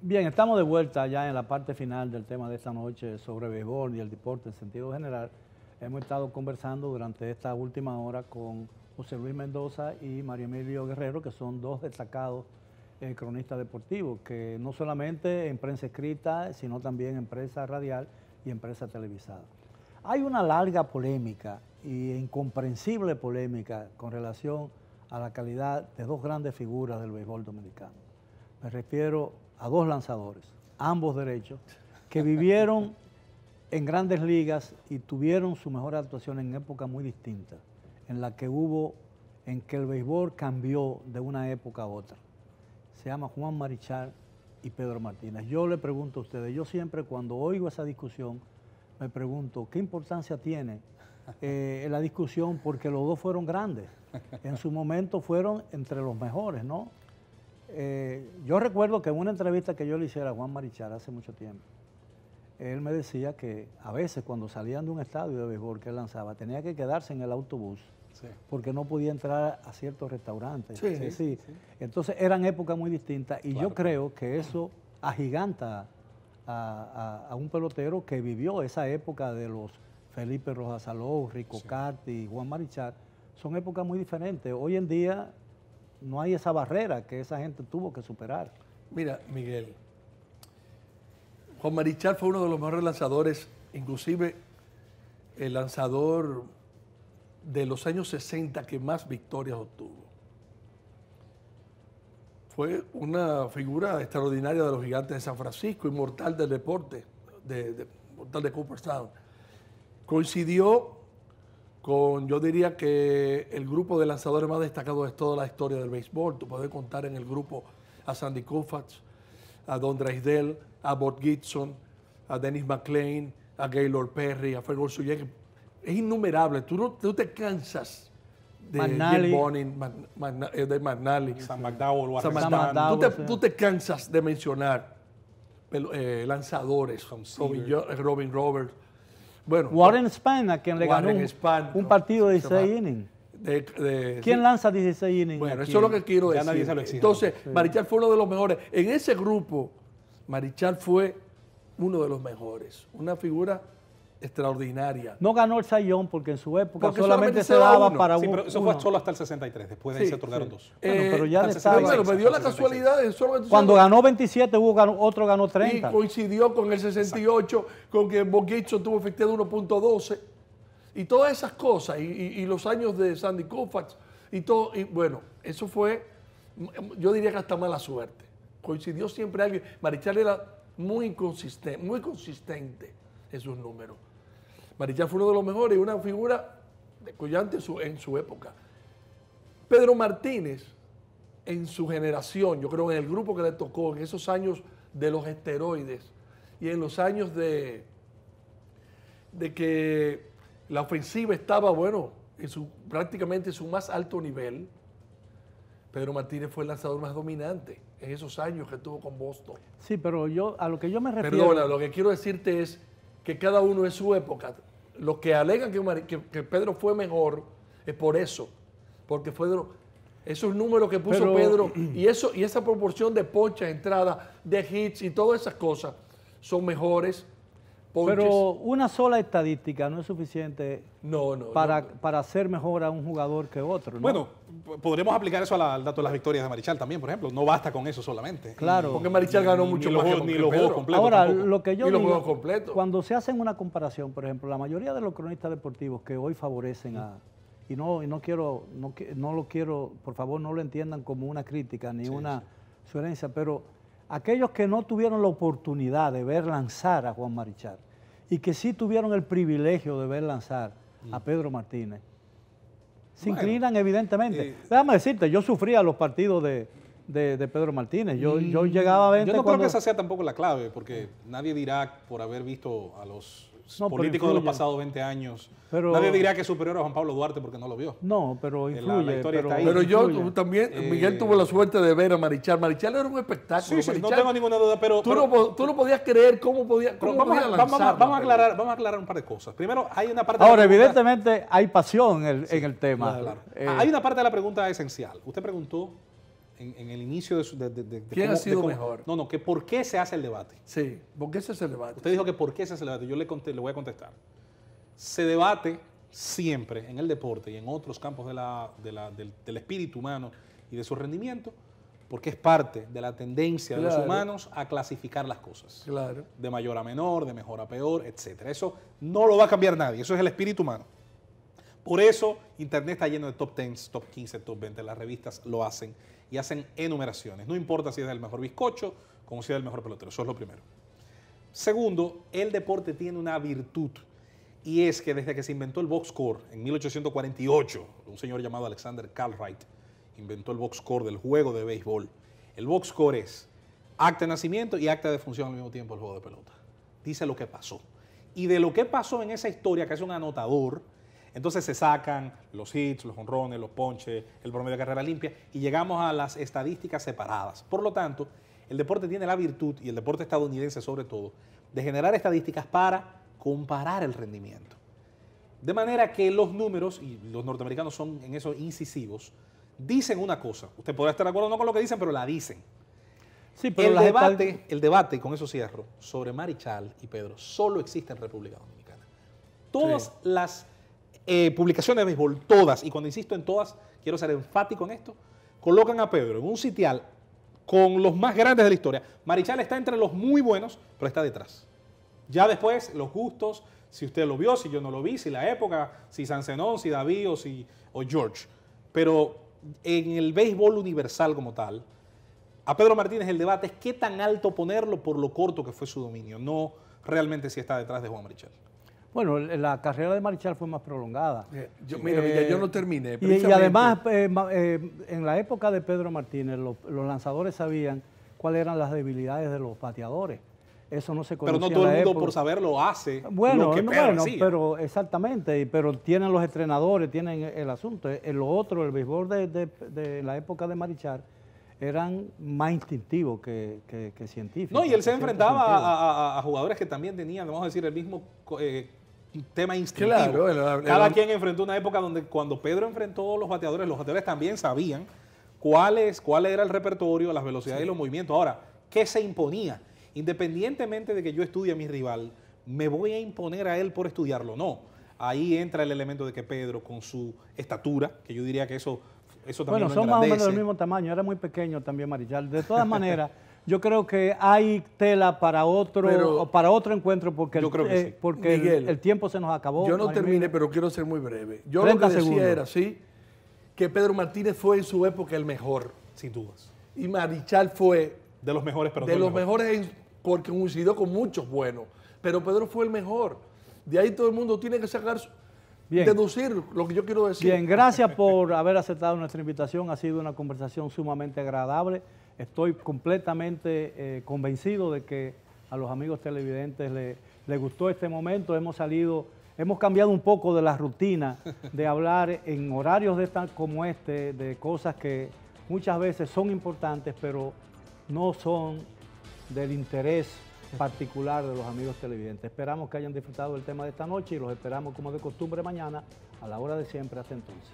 Bien, estamos de vuelta ya en la parte final del tema de esta noche sobre béisbol y el deporte en sentido general. Hemos estado conversando durante esta última hora con José Luis Mendoza y Mario Emilio Guerrero, que son dos destacados cronistas deportivos, que no solamente en prensa escrita, sino también en prensa radial y en prensa televisada. Hay una larga polémica e incomprensible polémica con relación a la calidad de dos grandes figuras del béisbol dominicano. Me refiero a dos lanzadores, ambos derechos, que vivieron en grandes ligas y tuvieron su mejor actuación en épocas muy distintas, en la que el béisbol cambió de una época a otra. Se llama Juan Marichal y Pedro Martínez. Yo le pregunto a ustedes, yo siempre cuando oigo esa discusión, me pregunto, ¿qué importancia tiene la discusión? Porque los dos fueron grandes, en su momento fueron entre los mejores, ¿no? Yo recuerdo que en una entrevista que yo le hiciera a Juan Marichal hace mucho tiempo, él me decía que a veces cuando salían de un estadio de béisbol que él lanzaba, tenía que quedarse en el autobús, sí, porque no podía entrar a ciertos restaurantes. Sí, sí. Entonces eran épocas muy distintas y claro, yo creo que eso agiganta a un pelotero que vivió esa época de los Felipe Rojas Saló, Rico Carti, Juan Marichal. Son épocas muy diferentes. Hoy en día no hay esa barrera que esa gente tuvo que superar. Mira, Miguel, Juan Marichal fue uno de los mejores lanzadores, inclusive el lanzador de los años 60 que más victorias obtuvo. Fue una figura extraordinaria de los Gigantes de San Francisco, inmortal del deporte, inmortal de Cooperstown. Coincidió con, yo diría que el grupo de lanzadores más destacados de toda la historia del béisbol. Tú puedes contar en el grupo a Sandy Koufax, a Don Drysdale, a Bob Gibson, a Dennis McLain, a Gaylord Perry, a Fred Olszewski. Es innumerable. Tú te cansas de Jim Bonin, de McNally, Sam McDowell, tú te cansas de mencionar lanzadores, Robin Roberts. Bueno, Warren Spahn, a quien le ganó un partido de 16 innings. ¿Quién lanza 16 innings? Bueno, eso es lo que quiero decir. Entonces, sí, Marichal fue uno de los mejores. En ese grupo, Marichal fue uno de los mejores. Una figura extraordinaria. No ganó el Cy Young porque en su época solamente se daba para uno. Sí, pero eso fue solo hasta el 63. Después de ahí se otorgaron dos. Bueno, pero ya me dio la casualidad. Cuando ganó 27, otro ganó 30. Y coincidió con el 68, con que Bob Gibson tuvo efectividad de 1.12. Y todas esas cosas. Y los años de Sandy Koufax. Y todo. Y bueno, eso fue, yo diría que hasta mala suerte. Coincidió siempre alguien. Marichal era muy consistente en sus números. Marichal fue uno de los mejores y una figura descollante en su época. Pedro Martínez, en su generación, yo creo en el grupo que le tocó, en esos años de los esteroides y en los años de que la ofensiva estaba, bueno, prácticamente en su más alto nivel, Pedro Martínez fue el lanzador más dominante en esos años que tuvo con Boston. Sí, pero a lo que yo me refiero... Perdona, lo que quiero decirte es que cada uno en su época. Los que alegan que Pedro fue mejor es por eso, porque fue esos números que puso Pedro y esa proporción de ponchas, entradas, de hits y todas esas cosas son mejores. Ponches. Pero una sola estadística no es suficiente para hacer mejor a un jugador que otro, ¿no? Bueno, podremos aplicar eso al dato de las victorias de Marichal también, por ejemplo. No basta con eso solamente. Claro. Porque Marichal ganó mucho más que los juegos completos. Ahora, tampoco. lo que yo digo, completos. Cuando se hacen una comparación, por ejemplo, la mayoría de los cronistas deportivos que hoy favorecen y no lo quiero, por favor, no lo entiendan como una crítica ni una sugerencia, pero aquellos que no tuvieron la oportunidad de ver lanzar a Juan Marichal y que sí tuvieron el privilegio de ver lanzar a Pedro Martínez, se inclinan evidentemente. Déjame decirte, yo sufría los partidos de Pedro Martínez. Yo llegaba a 20 Yo no creo que esa sea tampoco la clave, porque nadie dirá por haber visto a los No, pero políticos de los influye. pasados 20 años. Pero- Nadie dirá que es superior a Juan Pablo Duarte porque no lo vio. No, pero influye. la historia está ahí. Pero yo influye. también, Miguel tuvo la suerte de ver a Marichal. Marichal era un espectáculo. Sí, sí, no Marichal, tengo ninguna duda, pero... tú no podías creer cómo podía pero cómo podía lanzar. vamos a aclarar un par de cosas. Primero, hay una parte... Ahora, de la pregunta- evidentemente hay pasión en el tema. Claro. Eh, Hay una parte de la pregunta esencial. Usted preguntó en el inicio de ¿Quién ha sido mejor? No, que por qué se hace el debate. Sí, porque ese es el debate. Usted dijo que por qué se hace el debate. Yo le voy a contestar. Se debate siempre en el deporte y en otros campos del espíritu humano y de su rendimiento porque es parte de la tendencia de los Claro. humanos a clasificar las cosas. Claro. De mayor a menor, de mejor a peor, etc. Eso no lo va a cambiar nadie. Eso es el espíritu humano. Por eso Internet está lleno de top 10, top 15, top 20. Las revistas lo hacen y hacen enumeraciones. No importa si es el mejor bizcocho como si es el mejor pelotero. Eso es lo primero. Segundo, el deporte tiene una virtud y es que desde que se inventó el box score en 1848, un señor llamado Alexander Cartwright inventó el box score del juego de béisbol. El box score es acta de nacimiento y acta de función al mismo tiempo del juego de pelota. Dice lo que pasó. Y de lo que pasó en esa historia, que es un anotador, entonces se sacan los hits, los honrones, los ponches, el promedio de carrera limpia y llegamos a las estadísticas separadas. Por lo tanto, el deporte tiene la virtud, y el deporte estadounidense sobre todo, de generar estadísticas para comparar el rendimiento. De manera que los números, y los norteamericanos son en eso incisivos, dicen una cosa. Usted podrá estar de acuerdo o no con lo que dicen, pero la dicen. sí, pero El debate, y con eso cierro, sobre Marichal y Pedro, solo existe en República Dominicana. Todas las publicaciones de béisbol, todas, y cuando insisto en todas, quiero ser enfático en esto, colocan a Pedro en un sitial con los más grandes de la historia. Marichal está entre los muy buenos, pero está detrás. Ya después, los gustos, si usted lo vio, si yo no lo vi, si la época, si Sansenón, si David o George. Pero en el béisbol universal como tal, a Pedro Martínez el debate es qué tan alto ponerlo por lo corto que fue su dominio, no realmente si está detrás de Juan Marichal. Bueno, la carrera de Marichal fue más prolongada. Mira, Miguel, yo no terminé. Y precisamente. además, en la época de Pedro Martínez, los lanzadores sabían cuáles eran las debilidades de los bateadores. Eso no se conocía. Pero no todo en el la mundo época. por saberlo hace Bueno, lo que Pedro hacía. pero exactamente, pero tienen los entrenadores, tienen el asunto. Lo otro, el béisbol de la época de Marichal, eran más instintivos que científicos. No, y él se en cierto enfrentaba sentido. a jugadores que también tenían, vamos a decir, el mismo tema instintivo. Claro, Cada quien enfrentó una época donde cuando Pedro enfrentó a los bateadores también sabían cuál era el repertorio, las velocidades y los movimientos. Ahora, ¿qué se imponía? Independientemente de que yo estudie a mi rival, ¿me voy a imponer a él por estudiarlo? No. Ahí entra el elemento de que Pedro, con su estatura, que yo diría que eso también Bueno, lo son más o menos engrandece. del mismo tamaño, era muy pequeño también Marichal. De todas maneras, yo creo que hay tela para otro encuentro porque, Yo creo que sí. porque Miguel, el tiempo se nos acabó. Yo no María terminé, Emilia. pero quiero ser muy breve. Yo lo 30 que decía segundos. era, sí, que Pedro Martínez fue en su época el mejor. Sin dudas. Y Marichal fue De los mejores, pero de no el los mejor. mejores porque coincidió con muchos buenos. Pero Pedro fue el mejor. De ahí todo el mundo tiene que sacar, Bien. deducir lo que yo quiero decir. Bien, gracias por haber aceptado nuestra invitación. Ha sido una conversación sumamente agradable. Estoy completamente convencido de que a los amigos televidentes les gustó este momento. Hemos cambiado un poco de la rutina de hablar en horarios como este, de cosas que muchas veces son importantes, pero no son del interés particular de los amigos televidentes. Esperamos que hayan disfrutado del tema de esta noche y los esperamos como de costumbre mañana a la hora de siempre. Hasta entonces.